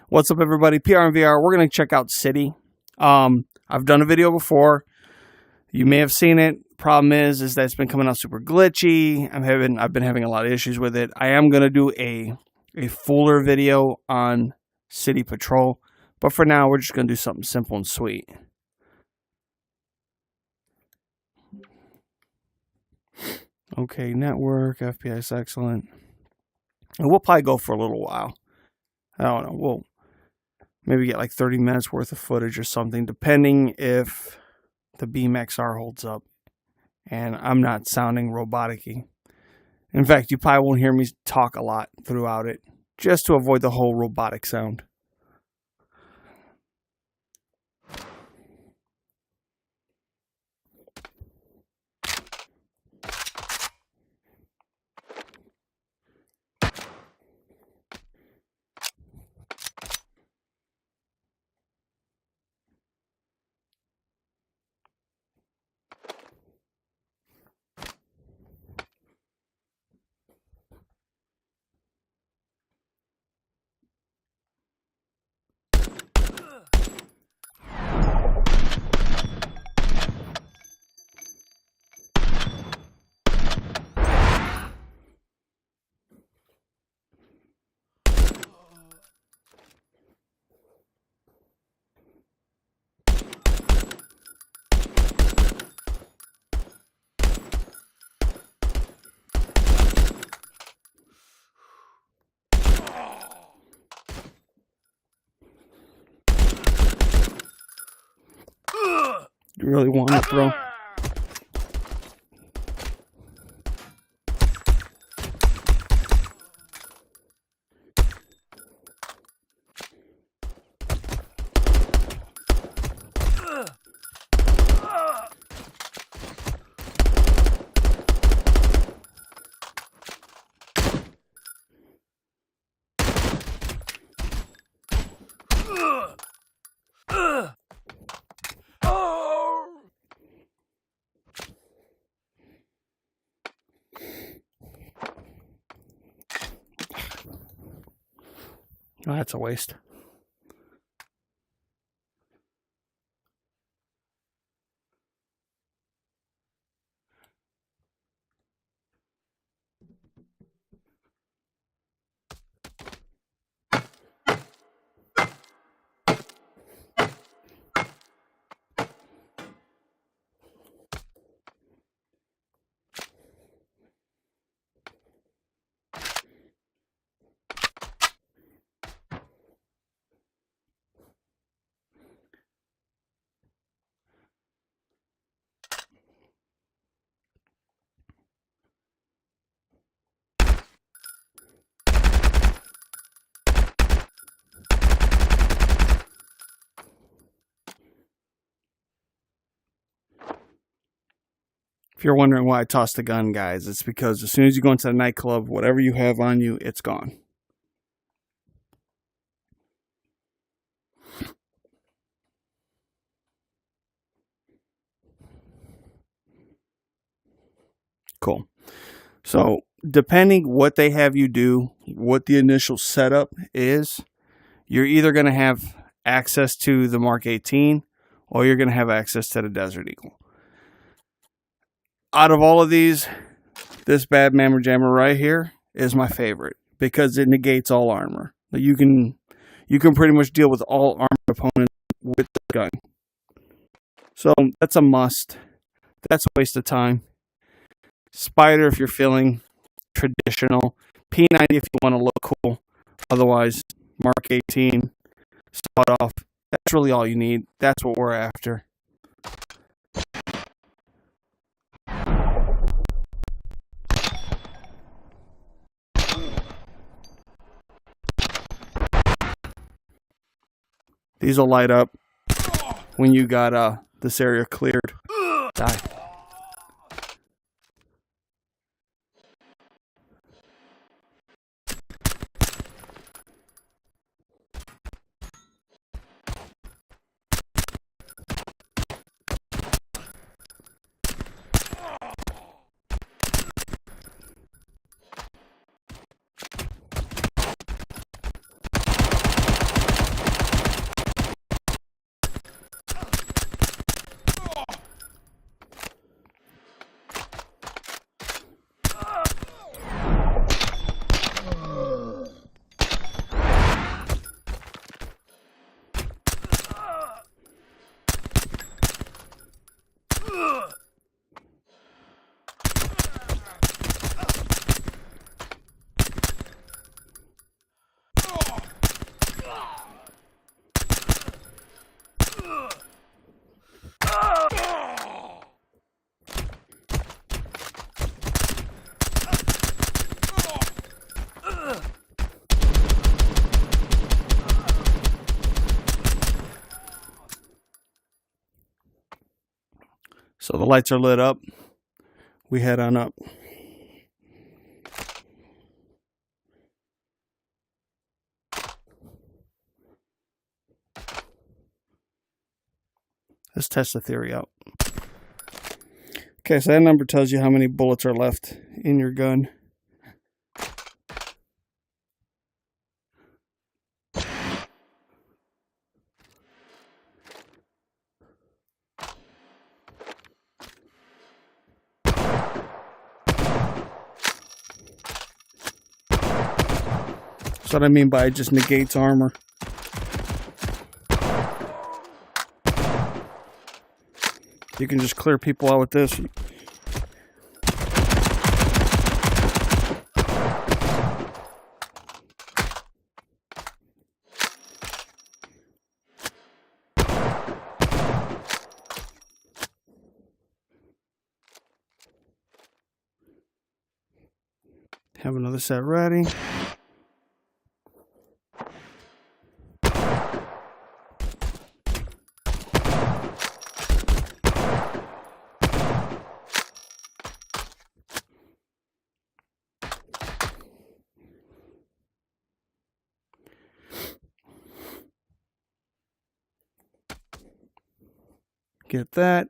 What's up, everybody? PR and VR. We're going to check out City. I've done a video before. You may have seen it. Problem is that it's been coming out super glitchy. I've been having a lot of issues with it. I am going to do a fuller video on City Patrol, but for now, we're just going to do something simple and sweet. Okay, network, FPS, excellent. And we'll probably go for a little while. I don't know. We'll maybe get like 30 minutes worth of footage or something, depending if the BeamXR holds up and I'm not sounding robotic-y. In fact, you probably won't hear me talk a lot throughout it, just to avoid the whole robotic sound. You really want it, bro? Oh, that's a waste. If you're wondering why I tossed the gun, guys, it's because as soon as you go into the nightclub, whatever you have on you, it's gone. Cool. So, depending what they have you do, what the initial setup is, you're either going to have access to the Mark 18 or you're going to have access to the Desert Eagle. Out of all of these, this Bad Mammer Jammer right here is my favorite because it negates all armor. You can pretty much deal with all armored opponents with the gun. So that's a must. That's a waste of time. Spider if you're feeling traditional. P90 if you want to look cool. Otherwise, Mark 18, sawed off. That's really all you need. That's what we're after. These will light up when you got this area cleared. Die. So the lights are lit up. We head on up. Let's test the theory out. Okay, so that number tells you how many bullets are left in your gun. That's what I mean by it just negates armor. You can just clear people out with this. Have another set ready. Get that.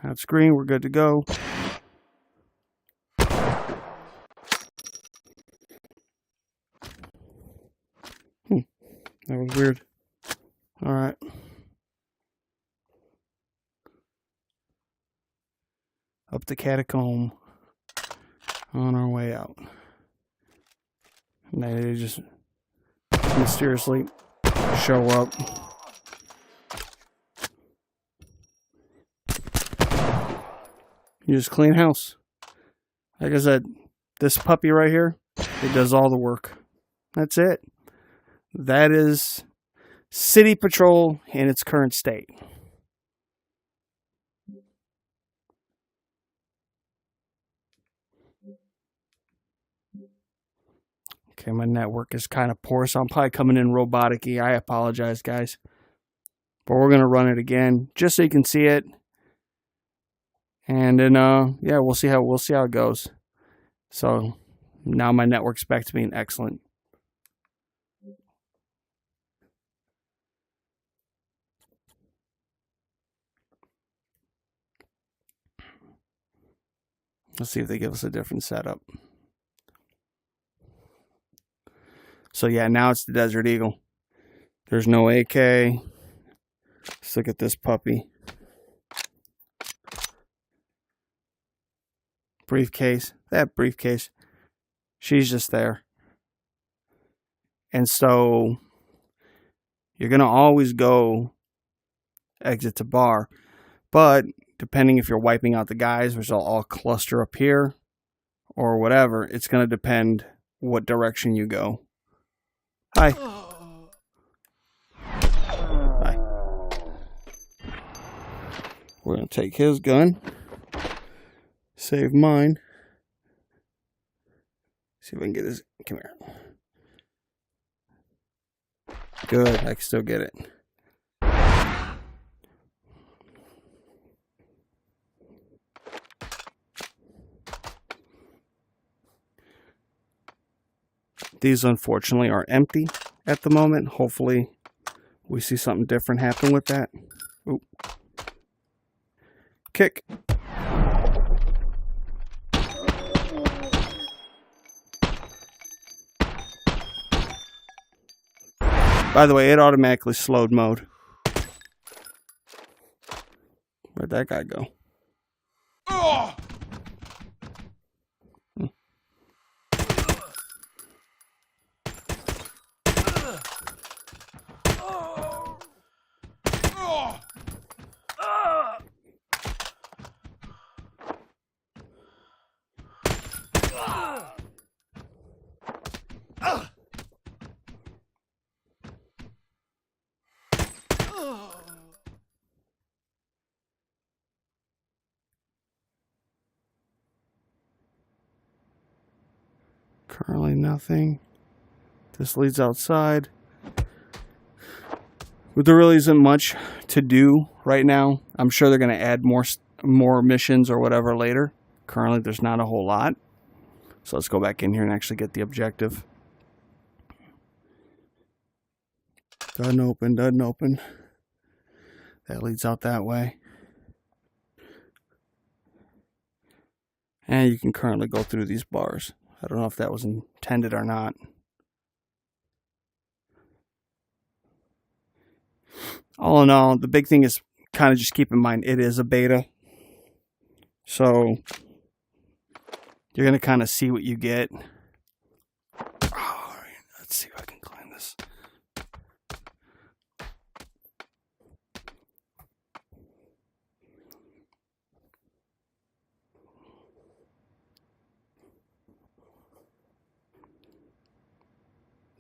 That's green. We're good to go. That was weird. All right. Up the catacomb. On our way out. And they just mysteriously show up. You just clean house. Like I said, this puppy right here, it does all the work. That's it. That is City Patrol in its current state. Okay, my network is kind of poor, so I'm probably coming in robotic-y. I apologize, guys. But we're going to run it again, just so you can see it. And then, yeah, we'll see how it goes. So now my network's back to being excellent. Let's see if they give us a different setup. So yeah, now it's the Desert Eagle. There's no AK. Let's look at this puppy. Briefcase. That briefcase. She's just there. And so you're going to always go exit to bar. But depending if you're wiping out the guys, which will all cluster up here or whatever, it's going to depend what direction you go. Hi. Hi. We're going to take his gun. Save mine. See if I can get his. Come here. Good. I can still get it. These, unfortunately, are empty at the moment. Hopefully, we see something different happen with that. Oop. Kick. By the way, it automatically slowed mode. Where'd that guy go? Oh! Currently nothing. This leads outside. But there really isn't much to do right now. I'm sure they're going to add more missions or whatever later. Currently, there's not a whole lot. So let's go back in here and actually get the objective. Doesn't open, doesn't open. That leads out that way. And you can currently go through these bars. I don't know if that was intended or not. All in all, the big thing is kind of just keep in mind it is a beta. So you're going to kind of see what you get. All right, let's see if I can climb this.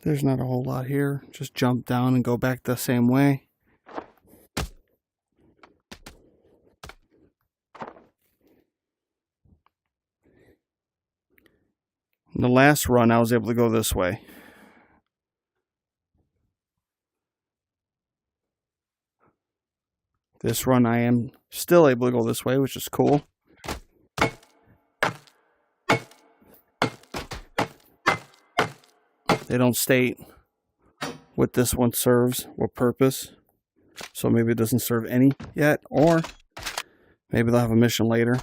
There's not a whole lot here. Just jump down and go back the same way. In the last run, I was able to go this way. This run, I am still able to go this way, which is cool. They don't state what this one serves, what purpose. So maybe it doesn't serve any yet, or maybe they'll have a mission later.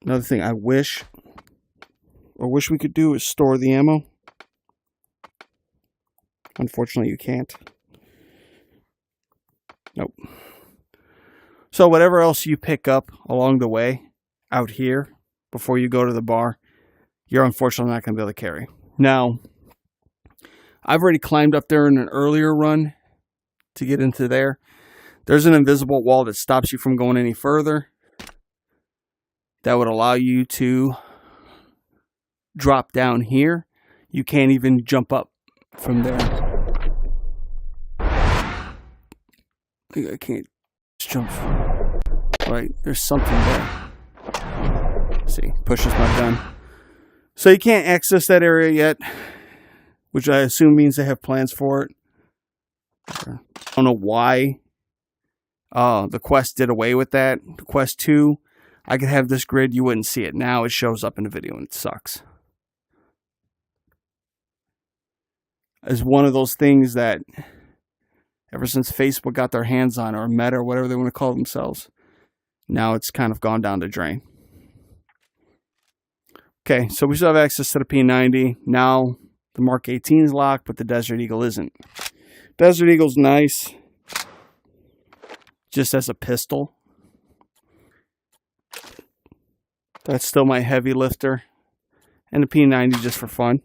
Another thing I wish we could do is store the ammo. Unfortunately, you can't. Nope. So whatever else you pick up along the way out here before you go to the bar, you're unfortunately not going to be able to carry. Now, I've already climbed up there in an earlier run to get into there. There's an invisible wall that stops you from going any further. That would allow you to drop down here. You can't even jump up from there. I can't just jump. Right, there's something there. Let's see, pushes my gun. So you can't access that area yet, which I assume means they have plans for it. I don't know why the Quest did away with that. The Quest 2, I could have this grid, you wouldn't see it. Now it shows up in the video and it sucks. It's one of those things that ever since Facebook got their hands on, or Meta, or whatever they want to call themselves, now it's kind of gone down the drain. Okay, so we still have access to the P90. Now the Mark 18 is locked, but the Desert Eagle isn't. Desert Eagle's nice, just as a pistol. That's still my heavy lifter. And the P90 just for fun.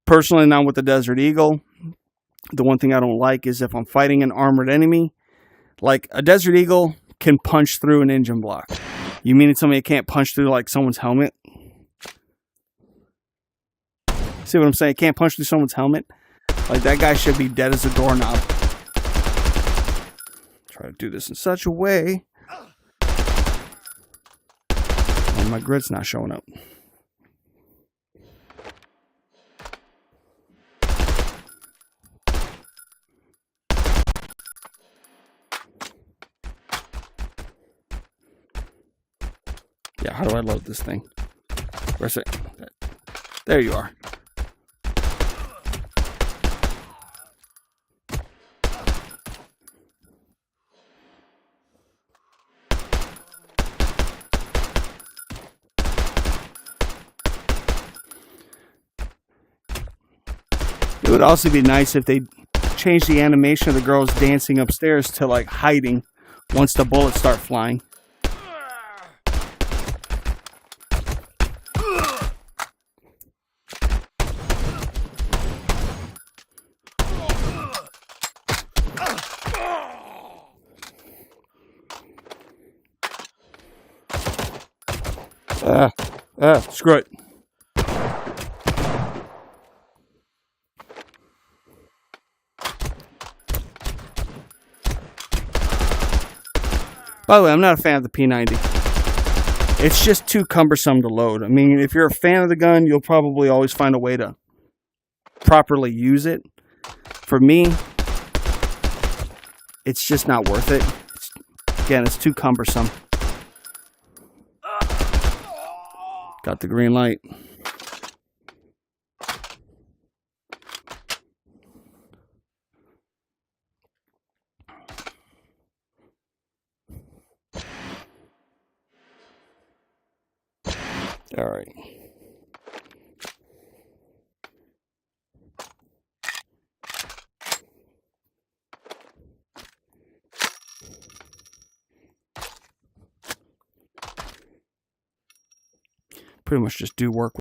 Personally, now with the Desert Eagle, the one thing I don't like is if I'm fighting an armored enemy, like a Desert Eagle can punch through an engine block. You mean somebody can't punch through like someone's helmet? See what I'm saying? Can't punch through someone's helmet? Like that guy should be dead as a doorknob. Try to do this in such a way. Oh, my grid's not showing up. Yeah, how do I load this thing? Where's it? There you are. It would also be nice if they changed the animation of the girls dancing upstairs to like hiding once the bullets start flying. Screw it. By the way, I'm not a fan of the P90. It's just too cumbersome to load. I mean, if you're a fan of the gun, you'll probably always find a way to properly use it. For me, it's just not worth it. Again, it's too cumbersome. Got the green light. All right. Pretty much just do work